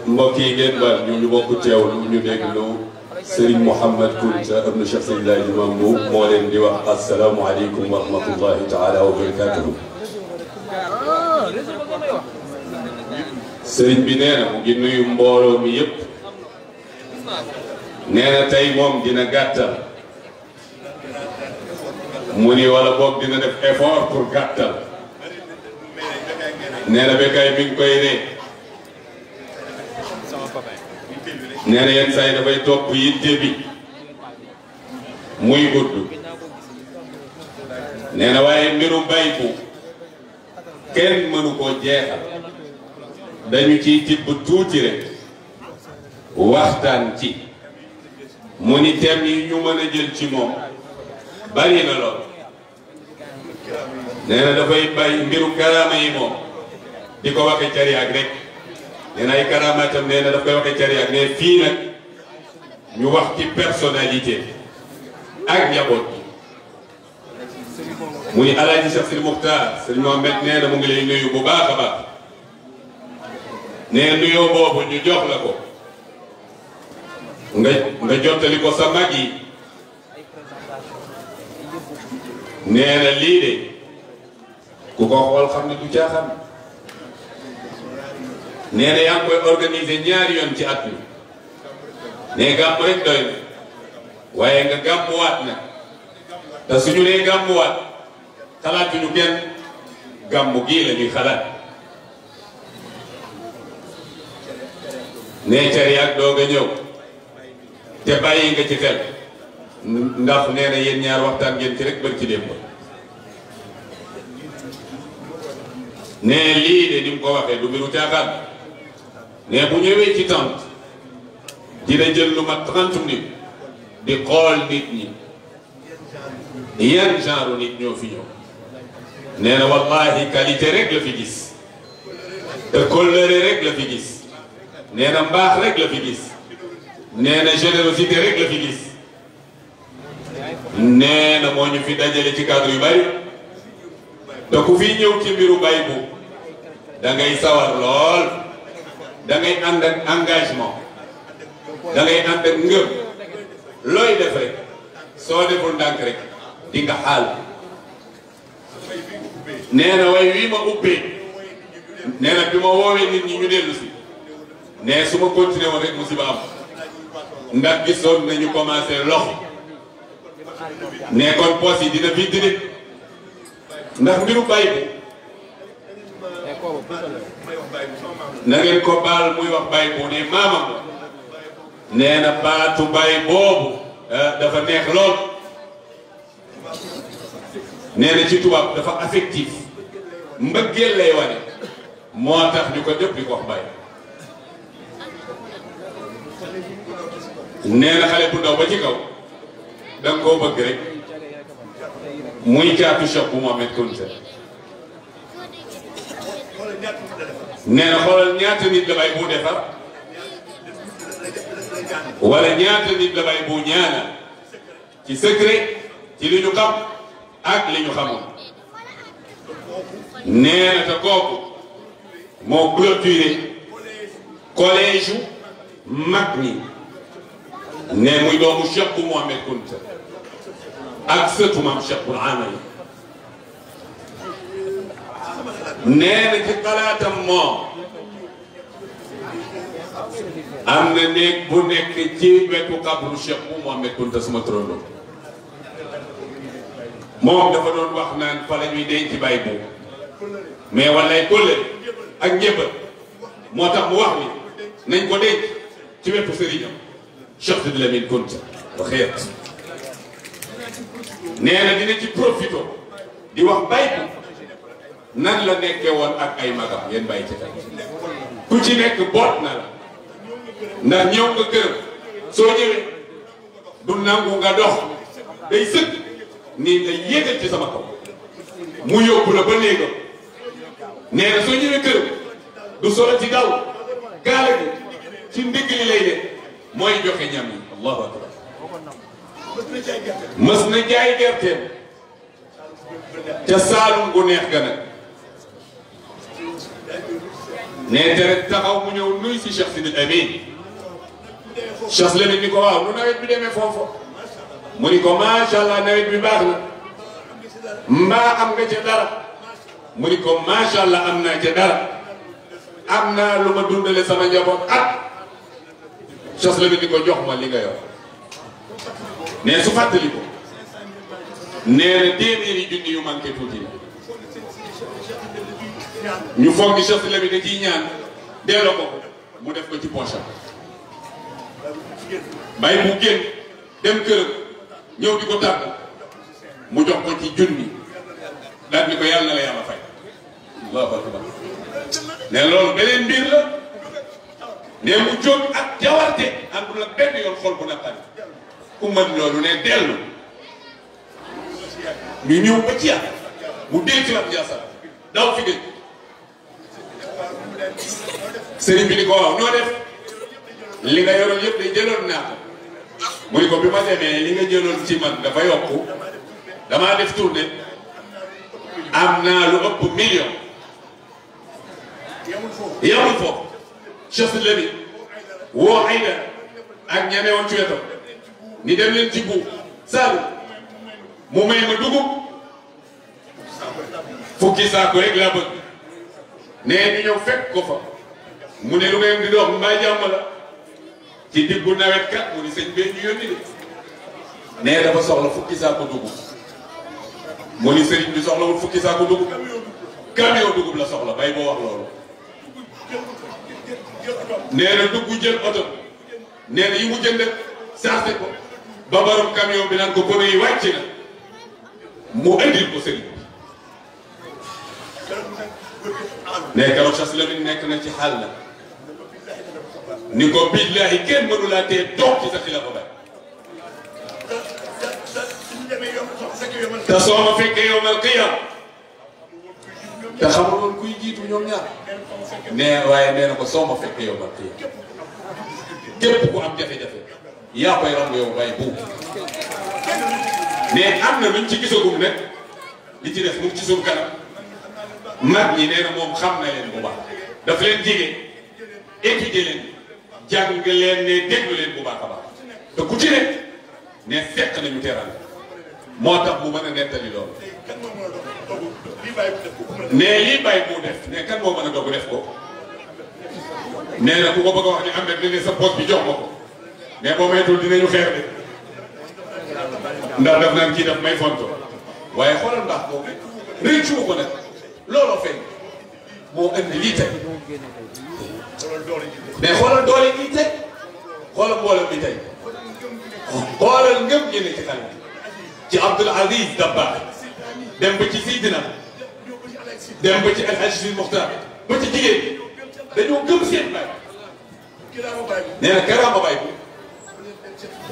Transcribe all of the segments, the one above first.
mbokk yi ngeen baal ñu bokk teewlu ñu déglu Serigne Mouhamed Kounta ibn Cheikh Seydil Hadji Mamou moo leen di wax asalaamualeykum wa rahmatullahi taala wa barakatuhu. Serigne bi nee na mu ngi nuyu mbooloo mi yëpp. nee na tey moom dina gàttal. mu ni wala boog dina def effort pour gàttal. nee na Bécaye mi ngi koy ne. nee na yenn saa yi dafay topp yitte bi muy gudd. nee na waaye mbiru bay bu kenn mënu koo jeexal dañu ciy tibb tuuti rek waxtaan ci mu ni thème yi ñu mën a jël ci moom bari na lool. nee na dafay bay mbiru karaama yi moom di ko waxe cariyaag rek. nee na ay karaamaatam nee na daf koy waxe cariyaag ne fii nag ñu wax ci personnalité ak njaboot bi. mu ni Alaaji Cheikh Sidi Muxtaar Sëriñ Mohamed nee na mu ngi lay nuyu bu baax a baax. nee nuyoo boobu ñu jox la ko nga jottali ko sa mag yi. nee na lii de ku ko xool xam ne du caaxaan. nee na yaa ngi koy organiser ñaari yoon ci at mi. nee gàmm rek doy na waaye nga gàmmuwaat nag te suñu nee gàmmuwaat xalaatuñu kenn gàmmu gii la ñuy xalaat. nee cariyaag doog a ñëw te bàyyi nga ci xel ndax nee na yéen ñaar waxtaan ngeen ci rek bër ci démb. nee lii de ni mu ko waxee du mbiru caaxaan. nee bu ñëwee ci tànt dina jël lu mat 30 minutes di xool nit ñi yan genre nit ñoo fi ñëw. nee na wallahi qualité rek la fi gis te kóllëre rek la fi gis. nee na mbaax rek la fi gis. nee na générosité rek la fi gis. nee na moo ñu fi dajale ci cadre yu bari te ku fi ñëw ci mbiru bay bu da ngay sawar lool da ngay ànd ak engagement da ngay ànd ak ngëm looy def rek soo deful ndànk rek di nga xaal. nee na way wii ma ubbee nee na bi ma woowee nit ñi ñu dellu si nee su ma continué woon rek musiba am ndax gisoon nañu commencé loxo. nee kon poos yi dina vide nit ndax mbiru bay bu na ngeen ko baal muy wax bay bu ne maamam la. nee na baatu bay boobu dafa neex lool. nee na ci tubaab dafa affectif mbëggeel lay wane moo tax ñu ko jëpp di ko wax bay. nee na xale bu ndaw ba ci kaw da nga koo bëgg rek muy caatu Cheikh bu Mohamed Kounta. nee na xoolal ñaata nit la bay bu defar wala ñaata nit la bay bu ñaanal ci secret ci li ñu xam ak li ñu xamul. nee na te kooku moo clôturé collège mag ñi. nee muy doomu Cheikh bu Mohamed Kounta ak sëtu maam Cheikh bul Amali. nee na ci xalaatam moom am na néeg bu nekk ci wetu xabru Cheikh bu Mohamed Kounta suma trondo. moom dafa doon wax naan fa la ñuy denc bay bu mais wallaay kóllëre ak njëbbal moo tax mu wax ni nañ ko denc ci wetu sëriñam Cheikh Sidi Lamine Kounta waxeet. nee na dina ci profito di wax bay bu nan la nekkee woon ak ay magam ngeen bàyyi ci xel. ku ci nekk boot na la ndax ñëw nga kër soo ñëwee du nangu nga dox day sëkk nii nga yéegal ci sama kaw mu yóbbu la ba néegam. nee na soo ñëwee kër du solo ci daw gaala gi ci ndigg li lay ne mooy joxe ñam yi. allahu akbar. mës na jaay gerteem ca Saalum gu neex ga nag nee te rek taxaw mu ñëw nuy si Cheikh Sidi Amin Cheikh Lamine ni ko waaw nu nawet bi demee foofu mu ni ko macha allah nawet bi baax na mbaa am nga ca dara mu ni ko macha allah am naa ca dara am naa lu ma dundale sama njaboot Cheikh Lamine ni ko jox ma li nga yor nee su fàttali ko nee na téeméeri junni yu manqué tuuti la ñu foog ni Cheikh Lamine da ciy ñaan delloo ko mu def ko ci poche bay mu génn dem këram ñëw di ko tàgg mu jox ko ci junni daal ni ko yàlla na la yàlla fay allahu akbar ne loolu beneen mbir la ne mu jóg ak jawarte àndul ak benn yoon xol bu naqari ku mën loolu ne dellu ñu ñëw ba ci yàlla mu denc la Ndiassane daw fi gëj sëriñ bi ni ko waaw noo def li nga yoroon yëpp de jëloon naa ko mu ni ko bi ma demee li nga jëloon ci man dafa yokku damaa def tournée am naa lu ëpp million yamul foofu Cheikh Lamine woo Aïda ak ñame woon ci wetam ni dem leen ci bu Saalum mu may ma dugub fukki saako rek laa bëgg nee ñu ñëw fekk ko fa mu ne lu ngeen di dox mbaa jàmm la ci diggu nawet kat mu ni sëñ bee ñu yónni de nee dafa soxla fukki saako dugub mu ni sëriñ bi soxlawul fukki saako dugub camion dugub la soxla bay boo wax loolu nee na dugg jël oto nee na yi mu jënd saase ko ba borom camion bi naan ko bono yi wàcc na mu indil ko sëriñ bi nee keroog Cheikh Lamine nekk na ci xaal na ni ko billahi kenn mënu laa tee toog ci sa xilaafa bay te soo ma fekkee yawmal qiyaama te xamul woon kuy jiitu ñoom ñaar nee waaye nee na ko soo ma fekkee yawmal qiyaama képp ku am jafe-jafe yaa koy romb yow bay buub mais am na luñ ci gisagum nag li ci def mu ngi ci suñu kanam mag ñi nee na moom xam na leen bu baax daf leen jege étudier leen jàng leen ne déglu leen bu baax a baax te ku ci nekk ne fekk nañu teral moo tax mu mën a nettali loolu ne lii bàyyi mu def ne kan moo mën a dogu def ko nee na ku ko bëgg a wax ni am na ne sa poche bi jox ma ko mais boo maytul dinañu xeex de ndax daf naan kii daf may fonto waaye xoolal mbaax boobu réccu ko nag looloo feeñ moo indi lii tey mais xoolal doole lii tey xoolal mboolem bi tey xoolal ngëm ñene ci xale ci Abdoul Aziz Dabakh dem ba ci Sidina dem ba ci El Hadj Sidi Mokhtar ba ci jigéen dañoo gëm seen baay nee na karaama baay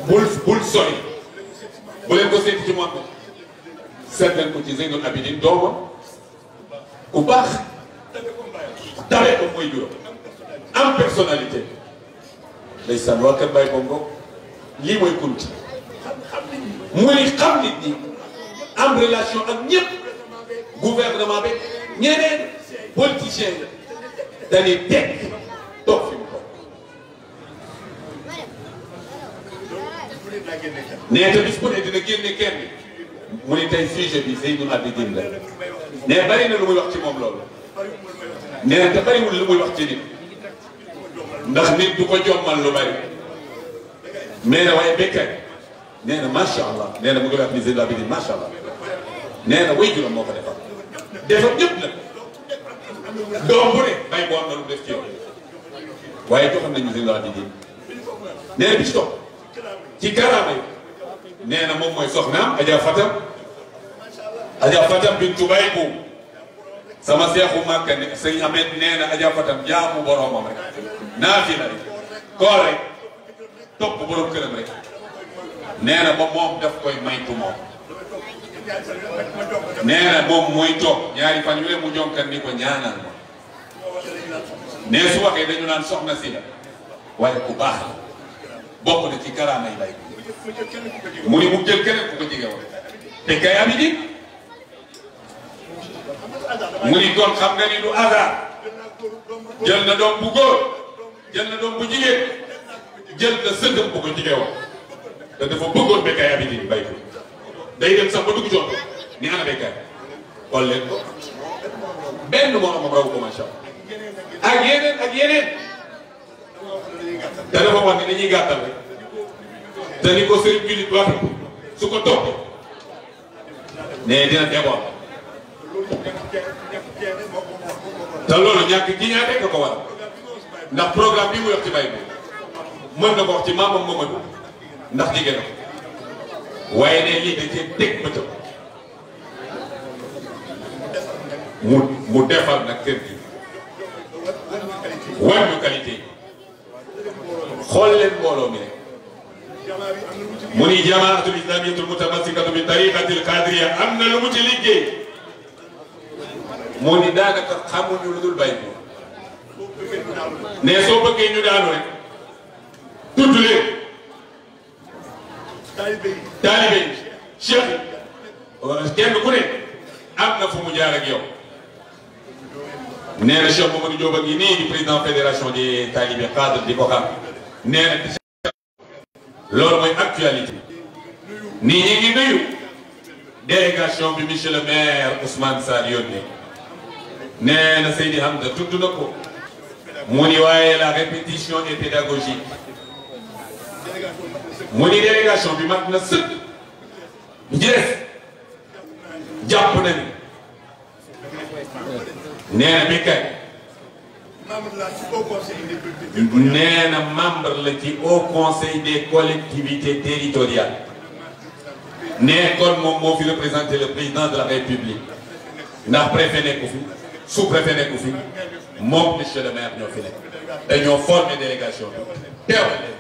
bul sori bu leen ko seeti ci moom seet leen ko ci Zeynul Abidin doomam ku baax tawee ko mooy juróom am personnalité ndeysaan waa kër Baye Bongo lii mooy kunti muy xam nit ñi am relation ak ñëpp gouvernement bi ñeneen politicien dañuy teg toog fi mu toog nee te bis bu ne dina génne kenn mu ni tey sujet bi Zeynul Abidin la nee bari na lu muy wax ci moom loolu nee te bariwul lu muy wax ci nit ndax nit du ko jommal lu bari mais na waaye béykat nee na macha allah nee na mu ngi wax ni Zeynul Abidin macha allah nee na way juróom moo ko defar defar ñëpp nag doom bu ne bay boo am na lu def ci yow waaye joxoon nañu Zeynul Abidin nee na bi ci topp ci karaama yi nee na moom mooy soxnaam Adja Fatam bintu Baye bu sama seexu Màkka ne sëñ Ahmed nee na Adja Fatam jaamu boromam rek naafila rek koor rek topp borom këram rek nee na moom daf koy maytu moom nee na moom mooy toog ñaari fan yu ne mu jonkan ni ko ñaanal ma nee su waxee dañu naan soxna si la waaye ku baax la bokk na ci karaama yi Baye mu ni mu jël keneen ku ko jege woon te kay Abidin mu ni kon xam nga ni du hasard jël na doom bu góor jël na doom bu jigéen jël na sëndam bu ko jigéen wax te dafa bëggoon Bécaye Abidine bay ko day dem sax ba dugg jox ni ana Bécaye xool leen ko benn moromam raw ko macha allah ak yeneen te dafa wax ne dañuy gàttal rek te ni ko sëriñ bi nit waxe su ko toppee ne dina déboor te loolu ñàkk gi ñaatee ko ko war ndax programme bi mu wax ci bay bi mën na ko wax ci maamam Mamadou ndax jigéen na waaye ne lii da cee teg bëtëm mu defal nag kër gi wàññu qualité yi xool leen mbooloo mi rek mu ni jamaatul islamiyatul mutamassikatu bi tariqatil qadiriya am na lu mu ci liggéey mu ni daanaka xamuñu lu dul bay bi ne soo bëggee ñu daanu rek tudd leen taalibe yi cheikh kenn ku ne am na fu mu jaar ak yow nee na Cheikh Mamadou Diop a ngi nii di président fédération des talibé cadre di ko xam nee na loolu mooy actualité nii ñi ngi nuyu délégation bi monsieur le maire Ousmane Sarr yónnee nee na Seydi Hamza tudd na ko mu ni waaye la répétition est pédagogique mu ni délégation bi mat na sëkk njëres jàpp na ni nee na Bécaye nee na membre la ci Haut Conseil des collectivités territoriales nee kon moom moo fi représenté le président de la République ndax préfet nekku fi sous-préfet nekku fi moom monsieur le maire ñoo fi nekk dañoo formé délégation bi teewal leen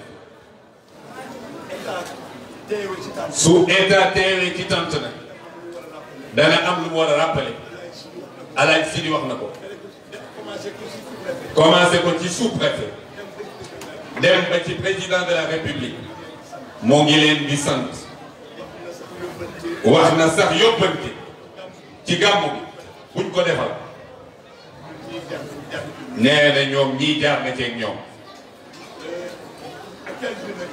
su état teewee ci tant nag dana am lu mu war a rappeler Alaaji Sidi wax na ko commencé ko ci sous-préfet dem ba ci président de la République moo ngi leen di sant wax na sax yóbbante ci gàmmu bi buñ ko defal nee na ñoom ñii jaar na ceeg ñoom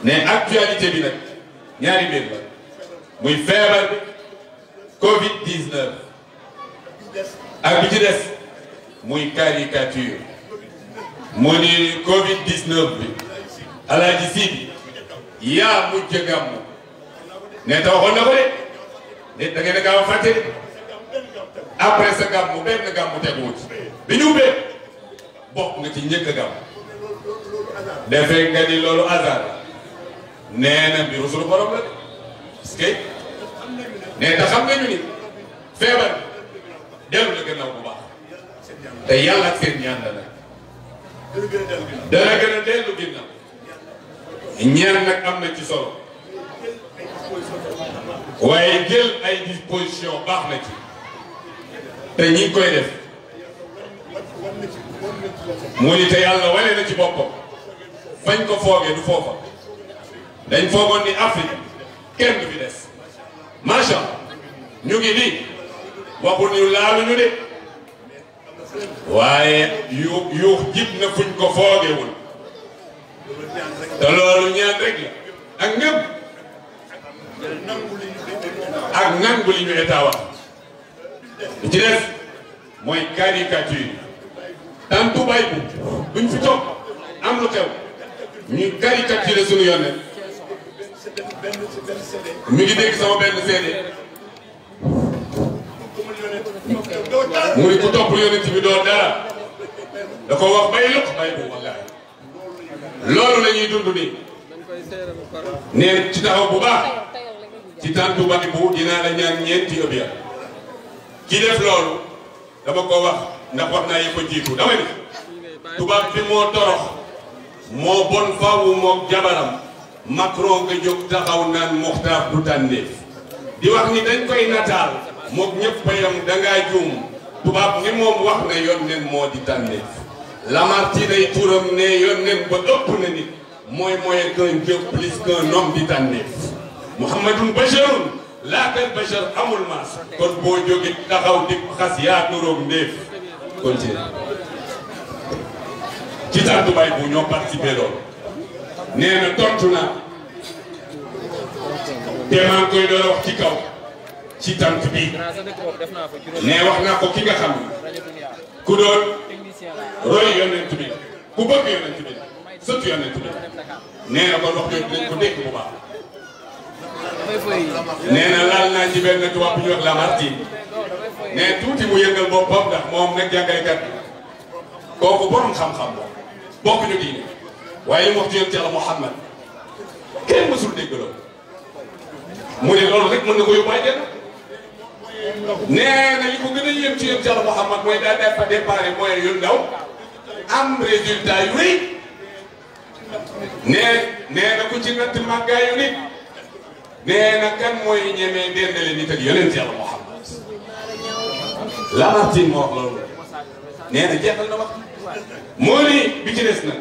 ne actualité bi nag ñaari mbir la muy feebar bi Covid-19 ak bi ci des muy caricature mu ni Covid-19 bi Alaaji Sidi yaa mujj gàmmu ne ta waxoon na ko de da ngeen a gaaw a fàtte de après sa gàmmu benn gàmmu teguwut bi ñu ubbee bokk nga ci njëkk a gàmmu defee nga ni loolu hasard nee na mbiru suñu borom la de parce que nee ta xam nga ñu ni feebar dellu la gannaaw bu baax te yàlla ak seen ñaan la nag dana gën a dellu ginnaaw ñaan nag am na ci solo waaye jël ay disposition baax na ci te ñi ngi koy def mu ni te yàlla wane na ci boppam fañ ko foogee du foofa dañ foogoon ni Afrique kenn du fi des macha allah ñu ngi nii waxul ñu laaluñu de waaye yuux jib na fuñ ko foogewul te loolu ñaan rek la ak ngëm ak nangu li ñu état wax li ci des mooy caricature tantu bay bu buñ fi toog am lu xew ñu caricature suñu yonne mi ngi dégg sama benn seede mu ni ku topp yonent bi doo dara da ko wax bay luq bay bu wallahi loolu la ñuy dund nii neen ci taxaw bu baax ci tàntu bani bu dinaa la ñaan ñeenti ëpp ya ki def loolu dama ko wax ndax wax naa yi ko jiitu dama ni tubaab bi moo torox moo bon faawu moom jabaram Macron nga jóg taxaw naan Muxtaar du tànneef di wax ni dañ koy nataal moom ñëpp yam dangaa juum tubaab ni moom wax na yónneen moo di tànneef Lamartine ay turam ne yónneen ba ëpp na nit mooy moyen qu'un Dieu plus qu'un homme di tànneef Muhammadun basharun laa kal bashar amul maas kon boo jógee taxaw di xas yaa nuroog ndéef continue ci tàntu bay bu ñoo participé loolu nee na tontu naa te maa ngi koy doon wax ci kaw ci tant bi ne wax naa ko ki nga xam ne ku doon roy yonent bi ku bëgg yonent bi sëtu yonent bi nee na kon wax jooju dinañ ko dégg bu baax nee na laal naa ci benn tubaab bu ñuy wax Lamartine ne tuuti mu yëngal boppam ndax moom nag jàngalekat kooku borom xam-xam la bokk ñu diine waaye li mu wax ci yonent Yàlla Muhammad kenn mësul dégg loolu mu ne loolu rek mën na ko yóbbaay jënd nee na li ko gën a yéem ci yonent Yàlla Muhammad mooy daal dafa déparé mooy yu ndaw am résultat yu rëy nee na ku ci natt màggaayu nit nee na kan mooy ñemee dendale nit ak yonent Yàlla Muhammad Lamartine moo wax loolu nee na jeexal na wax moo ni bi ci des na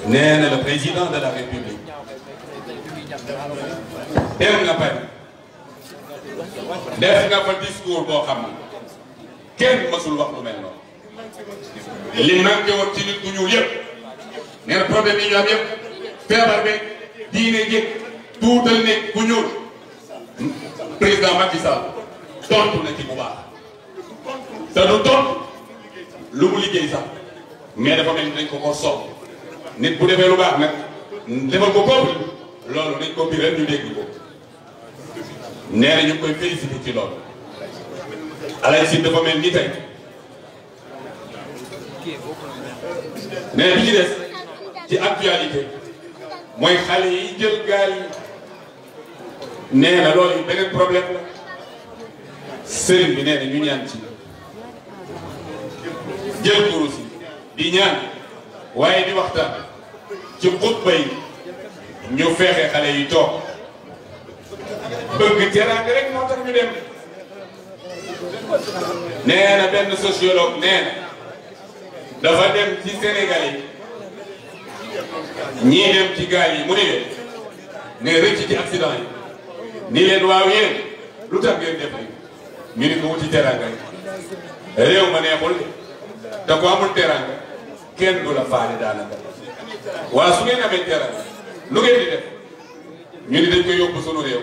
nee na le président de la République dem na Paris def nga fa discours boo xam ne kenn mësul wax lu mel noonu li manqué woon ci nit ku ñuul yëpp nee na problème yi ñu am yëpp feebar bi diine gi tuutal nit ku ñuul président Macky Sall tontu na ci bu baax te du tontu lu mu liggéey sax mais dafa mel ni dañ ko sopp nit bu defee lu baax nag defal ko peuple loolu dañ ko biral ñu dégg ko nee na ñu ngi koy félicité ci loolu alay si dafa mel ni tey nee bi ci des ci actualité mooy xale yi jël gaal yi nee na loolu beneen problème la sëriñ bi nee na ñu ñaan ci jël kurus yi di ñaan waaye di waxtaan ci xutba yi ñu fexe xale yi toog bëgg teraanga rek moo tax ñu dem nee na benn sociologue nee na dafa dem ci Sénégal yi ñii dem ci gaal yi mu ni leen ne rëcc ci accident yi ni leen waaw yéen lu tax ngeen def ni ñu ni ko wuti teraanga yi réew ma neexul te ko amul teraanga kenn du la faale daanaka waaw su ngeen amee teraanga lu ngeen di def ñu ni dañ ko yóbbu sunu réew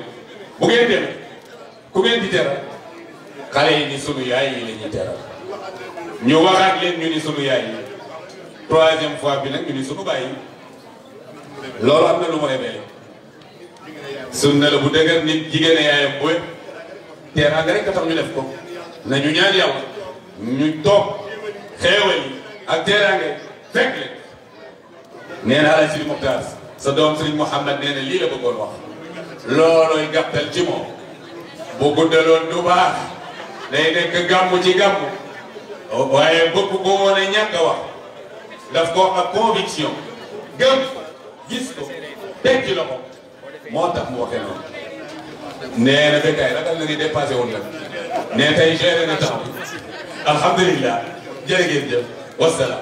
bu ngeen demee ku ngeen di teral xale yi ni sunu yaay yi la ñuy teral ñu waxaat leen ñu ni sunu yaay yi troisième fois bi nag ñu ni sunu baay yi loolu am na lu mu révélé sunna la bu dëgër nit jigéen yaayam bu wépp teraanga rek a tax ñu def ko nañu ñaan yàlla ñu toog xeewal yi ak teraanga fekk leen nee na Alaaji Sidi Mokhtar sa doom Sëriñ Mouhamad nee na lii la bëggoon wax loolooy gàttal ci moom bu guddaloon du baax day nekk gàmmu ci gàmmu waaye bëgg ko woon a ñàkk a wax daf ko ak conviction gëm gis ko teg ci loxo moo tax mu waxee noonu nee na béykat yi ragal na ni dépassé woon nag nee tey géré na temps bi alhamdulilah jërë ngeen jëf wasalaam.